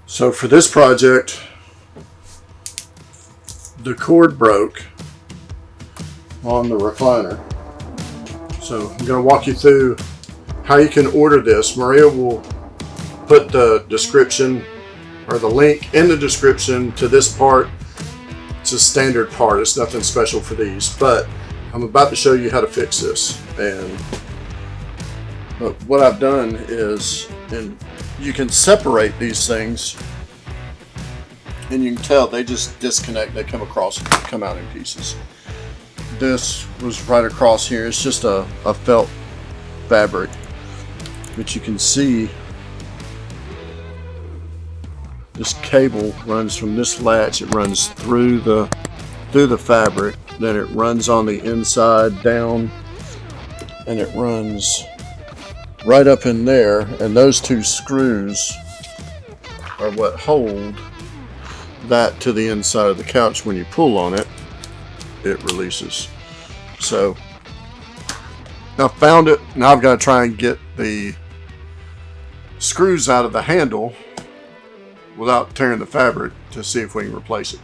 So for this project, the cord broke on the recliner. So I'm going to walk you through how you can order this. Maria will put the description or the link in the description to this part. It's a standard part. It's nothing special for these, but I'm about to show you how to fix this. And what I've done is, and you can separate these things, and you can tell they just disconnect. They come out in pieces. This was right across here. It's just a felt fabric, but you can see this cable runs from this latch. It runs through the fabric, then it runs on the inside down, and it runs right up in there, and those two screws are what hold that to the inside of the couch. When you pull on it, it releases. So I found it. Now I've got to try and get the screws out of the handle without tearing the fabric to see if we can replace it.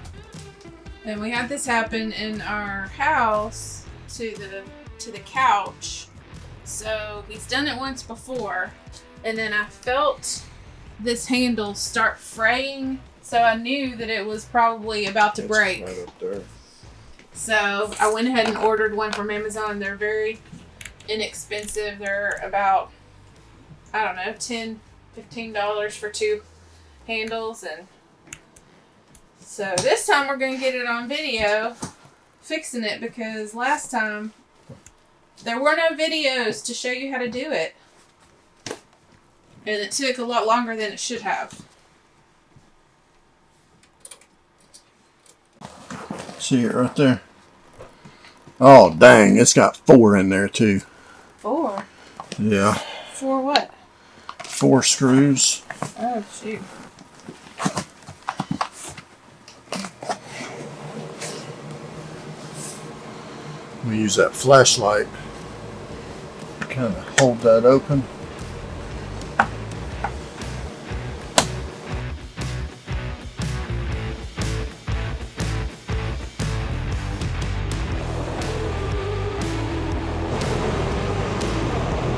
And we had this happen in our house to the couch. So he's done it once before, and then I felt this handle start fraying, so I knew that it was probably about to break. Right up there. So I went ahead and ordered one from Amazon. They're very inexpensive. They're about, I don't know, $10, $15 for two handles. And so this time we're going to get it on video fixing it, because last time there were no videos to show you how to do it. And it took a lot longer than it should have. See it right there? Oh, dang. It's got 4 in there, too. 4? Yeah. 4 what? 4 screws. Oh, shoot. We use that flashlight to kind of hold that open.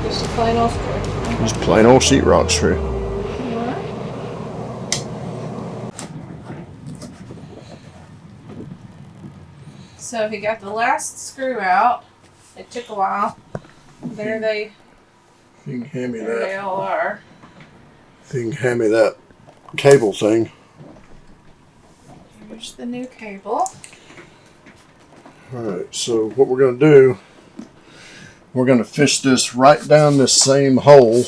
Just a plain old screw. Just plain old sheetrock screw. So he got the last screw out. It took a while. There they You can hand me They that. all are. If you can hand me that cable thing. Here's the new cable. Alright, so what we're going to do, we're going to fish this right down this same hole.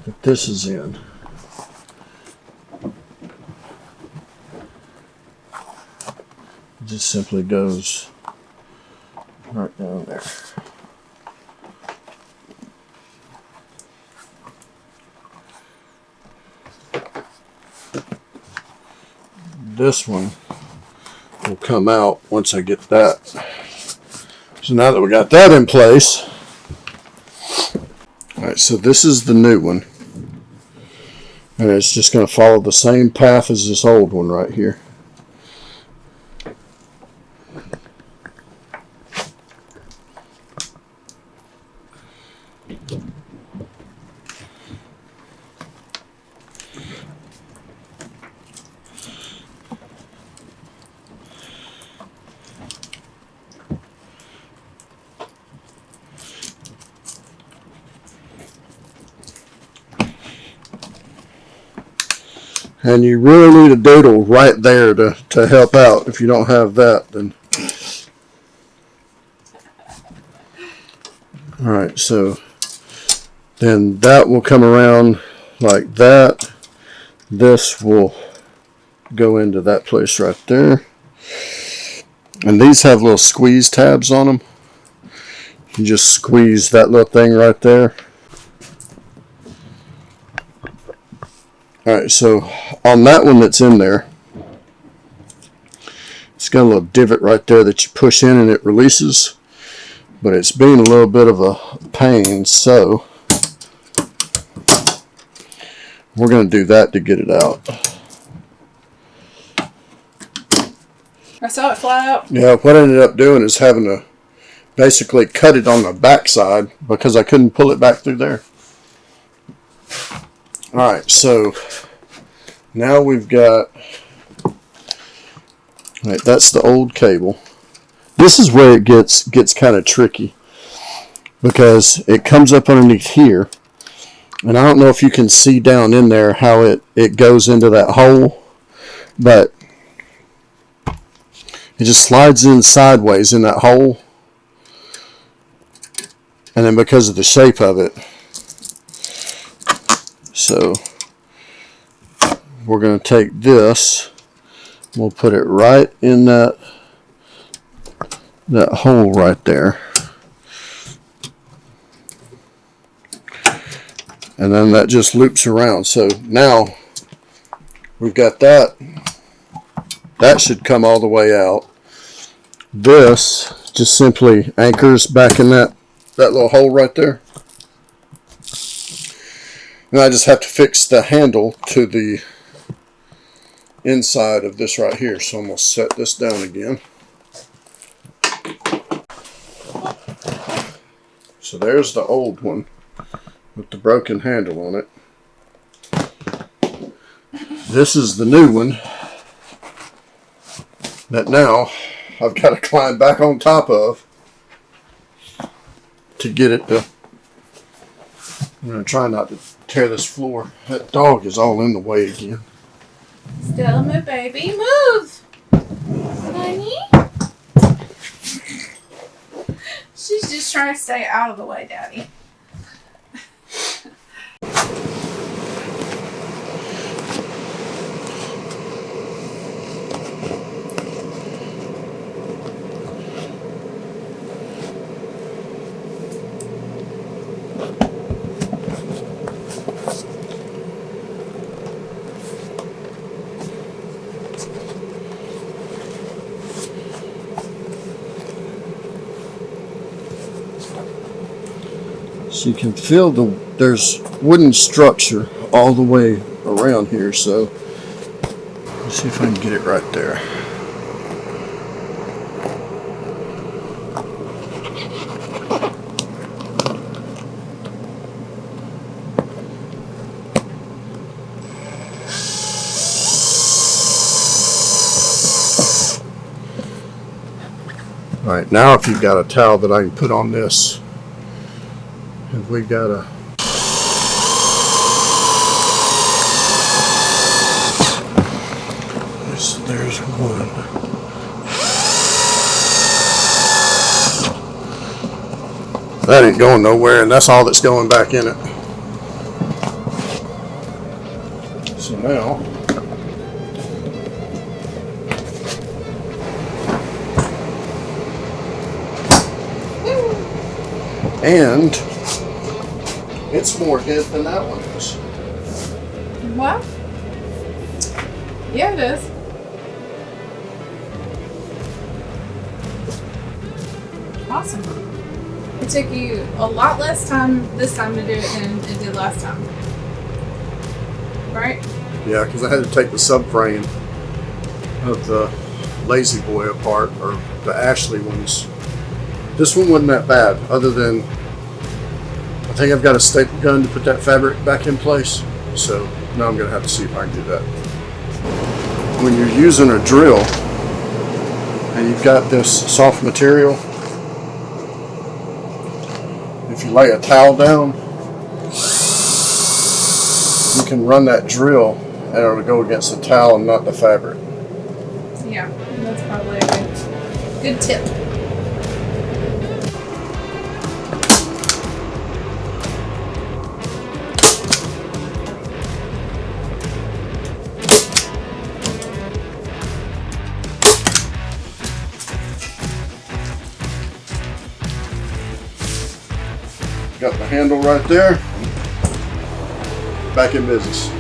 That this is in. It just simply goes right down there. This one will come out once I get that. So now that we got that in place, alright, so this is the new one, and it's just going to follow the same path as this old one right here. And you really need a doodle right there to help out. If you don't have that, then... Alright, so then that will come around like that. This will go into that place right there. And these have little squeeze tabs on them. You just squeeze that little thing right there. Alright, so on that one that's in there, It's got a little divot right there that you push in and it releases, but it's being a little bit of a pain, so we're going to do that to get it out. I saw it fly out. Yeah, what I ended up doing is having to basically cut it on the back side because I couldn't pull it back through there. Alright, so now we've got, right, that's the old cable. This is where it gets kind of tricky because it comes up underneath here, and I don't know if you can see down in there how it goes into that hole, but it just slides in sideways in that hole, and then because of the shape of it, so we're going to take this, we'll put it right in that hole right there, and then that just loops around. So now we've got that should come all the way out. This just simply anchors back in that little hole right there. Now I just have to fix the handle to the inside of this right here. So I'm going to set this down again. So there's the old one with the broken handle on it. This is the new one that now I've got to climb back on top of to get it to. I'm going to try not to tear this floor. That dog is all in the way again. Stella, my baby, move! Honey? She's just trying to stay out of the way, Daddy. So you can feel there's wooden structure all the way around here, so let's see if I can get it right there. Alright, now if you've got a towel that I can put on this, and we got a there's one. That ain't going nowhere, and that's all that's going back in it. So now and it's more hid than that one is. What? Yeah, it is. Awesome. It took you a lot less time this time to do it than it did last time. Right? Yeah, because I had to take the subframe of the Lazy Boy apart, or the Ashley ones. This one wasn't that bad, other than I think I've got a staple gun to put that fabric back in place. So now I'm going to have to see if I can do that. When you're using a drill and you've got this soft material, if you lay a towel down, you can run that drill and it'll go against the towel and not the fabric. Yeah, that's probably a good tip. Got the handle right there. Back in business.